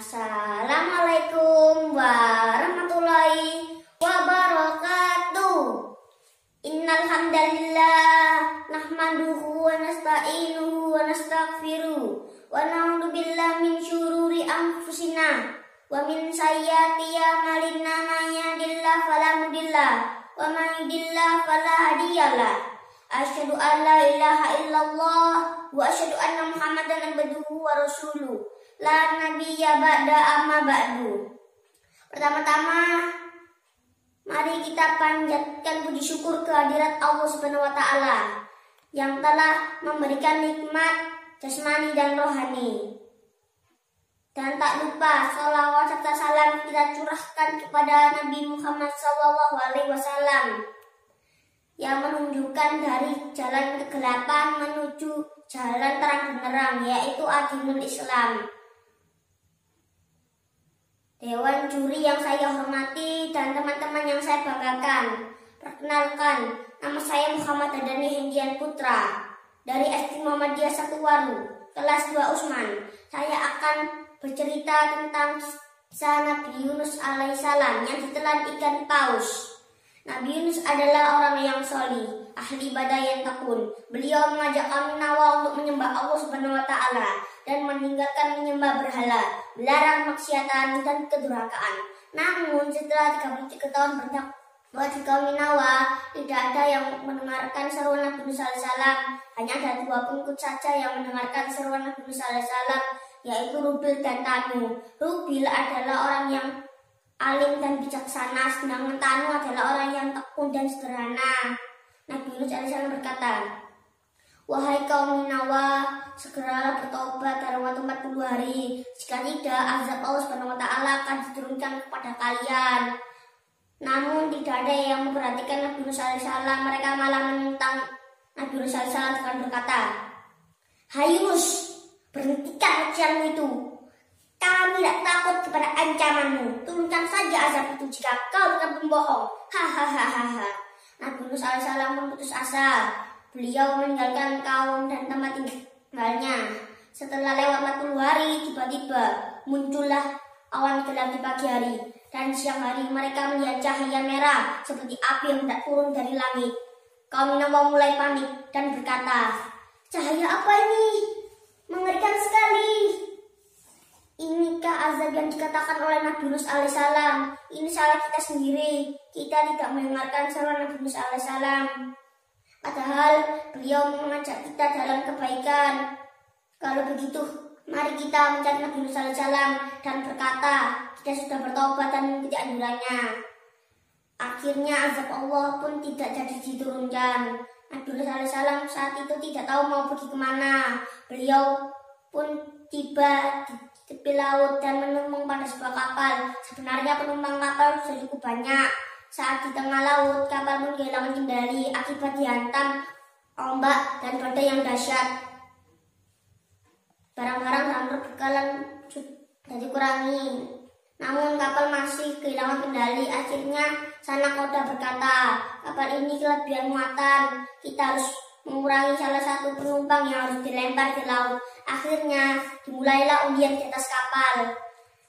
Assalamualaikum warahmatullahi wabarakatuh. Innal hamdalillah nahmaduhu wa nasta'inuhu wa nastaghfiruh wa na'udzu billahi min syururi anfusina wa min sayyiati a'malina. May yahdihillahu fala mudilla wa may yudlil fala hadiyalah. Asyhadu an la ilaha illallah wa asyhadu anna Muhammadan abduhu wa rasuluh. La nabiyya ba'da amma ba'du. Pertama-tama, mari kita panjatkan puji syukur kehadirat Allah Subhanahu wa taala yang telah memberikan nikmat jasmani dan rohani. Dan tak lupa sholawat serta salam kita curahkan kepada Nabi Muhammad SAW yang menunjukkan dari jalan kegelapan menuju jalan terang benderang, yaitu Adinul Islam. Dewan juri yang saya hormati dan teman-teman yang saya banggakan, perkenalkan, nama saya Muhammad Adani Hendian Putra dari SD Muhammadiyah Satuwaru, kelas 2 Usman. Saya akan bercerita tentang kisah Nabi Yunus alaihissalam yang ditelan ikan paus. Nabi Yunus adalah orang yang solih, ahli ibadah yang tekun. Beliau mengajak kaum Nawa untuk menyembah Allah Subhanahu wa taala dan meninggalkan menyembah berhala, melarang maksiatan dan kedurhakaan. Namun setelah 33 tahun berdakwah di kaum Nawa, tidak ada yang mendengarkan seruan Nabi Yunus alaihissalam. Hanya ada 2 pengikut saja yang mendengarkan seruan Nabi Yunus alaihissalam, yaitu Rubil dan Tanu. Rubil adalah orang yang alim dan bijaksana, sedangkan Tanu adalah orang yang tekun dan sederhana. Nabi Yunus alaihissalam berkata, "Wahai kaum Nawa, segeralah bertobat dalam waktu 40 hari. Jika tidak, azab Allah Subhanahu wa taala akan diturunkan kepada kalian." Namun tidak ada yang memperhatikan Nabi Yunus alaihissalam. Mereka malah menentang Nabi Yunus alaihissalam dengan berkata, "Hai Yunus, berhentikan ucapanmu itu. Kami tidak takut kepada ancamanmu. Turunkan saja azab itu jika kau bukan pembohong." Hahaha. Nabi Yunus alaihissalam memutus asa. Beliau meninggalkan kaum dan tempat tinggalnya. Setelah lewat 40 hari, tiba-tiba muncullah awan gelap di pagi hari. Dan siang hari mereka melihat cahaya merah seperti api yang hendak turun dari langit. Kaum Nawa mulai panik dan berkata, "Cahaya apa ini? Mengerikan sekali. Inikah azab yang dikatakan oleh Nabi Yunus alaihissalam? Ini salah kita sendiri. Kita tidak mendengarkan seruan Nabi Yunus alaihissalam. Padahal beliau mengajak kita dalam kebaikan. Kalau begitu, mari kita mencari Nabi Yunus alaihissalam dan berkata, kita sudah bertobat dan mengikuti anjurannya." Akhirnya azab Allah pun tidak jadi diturunkan. Nabi Yunus alaihissalam saat itu tidak tahu mau pergi kemana. Beliau pun tiba di tepi laut dan menumpang pada sebuah kapal. Sebenarnya penumpang kapal sudah cukup banyak. Saat di tengah laut, kapal pun kehilangan kendali akibat dihantam ombak dan badai yang dahsyat. Barang-barang dalam perbekalan sudah dikurangi, namun kapal masih kehilangan kendali. Akhirnya Sanak Koda berkata, "Kapal ini kelebihan muatan. Kita harus mengurangi salah satu penumpang yang harus dilempar di laut." Akhirnya dimulailah undian di atas kapal.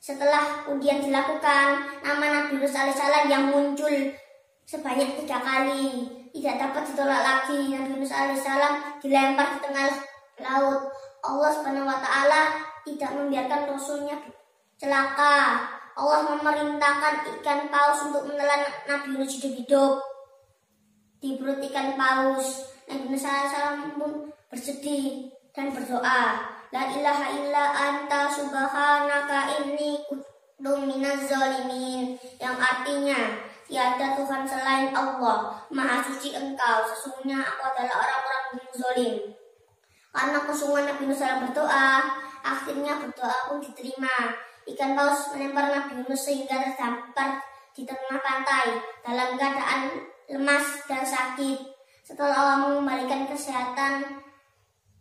Setelah undian dilakukan, nama Nabi Yunus alaihissalam yang muncul sebanyak 3 kali tidak dapat ditolak lagi. Nabi Yunus alaihissalam dilempar di tengah laut. Allah Subhanahu wa taala tidak membiarkan rasulnya celaka. Allah memerintahkan ikan paus untuk menelan Nabi Yunus hidup-hidup di perut ikan paus. Nabi Yunus alaihissalam pun bersedih dan berdoa, "La ilaha illa anta subhanaka inni kuntu minaz zalimin," yang artinya, tiada Tuhan selain Allah, Maha Suci Engkau, sesungguhnya aku adalah orang-orang yang zalim. Karena kesungguhan Nabi Yunus berdoa, akhirnya berdoa pun diterima. Ikan paus melempar Nabi Yunus sehingga terdampar di tengah pantai dalam keadaan lemas dan sakit. Setelah Allah mengembalikan kesehatan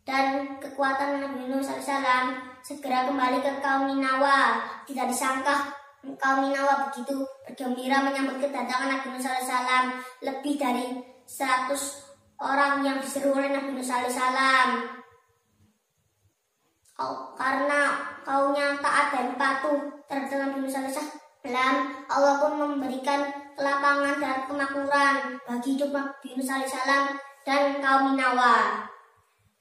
dan kekuatan Nabi Yunus alaihissalam, segera kembali ke kaum Ninawa. Tidak disangka kaum Ninawa begitu bergembira menyambut kedatangan Nabi Yunus alaihissalam. Lebih dari 100 orang yang diseru oleh Nabi Yunus alaihissalam. Karena kaumnya taat taat dan patuh terhadap Nabi Musa alaihissalam, Allah pun memberikan kelapangan dan kemakmuran bagi hidup Nabi Musa alaihissalam dan kaum Ninawa.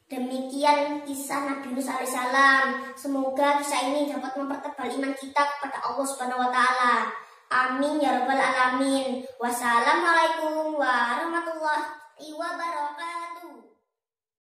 Demikian kisah Nabi Musa alaihissalam. Semoga kisah ini dapat mempertebal iman kita kepada Allah Subhanahu wa taala. Amin ya rabbal alamin. Wassalamualaikum warahmatullahi wabarakatuh.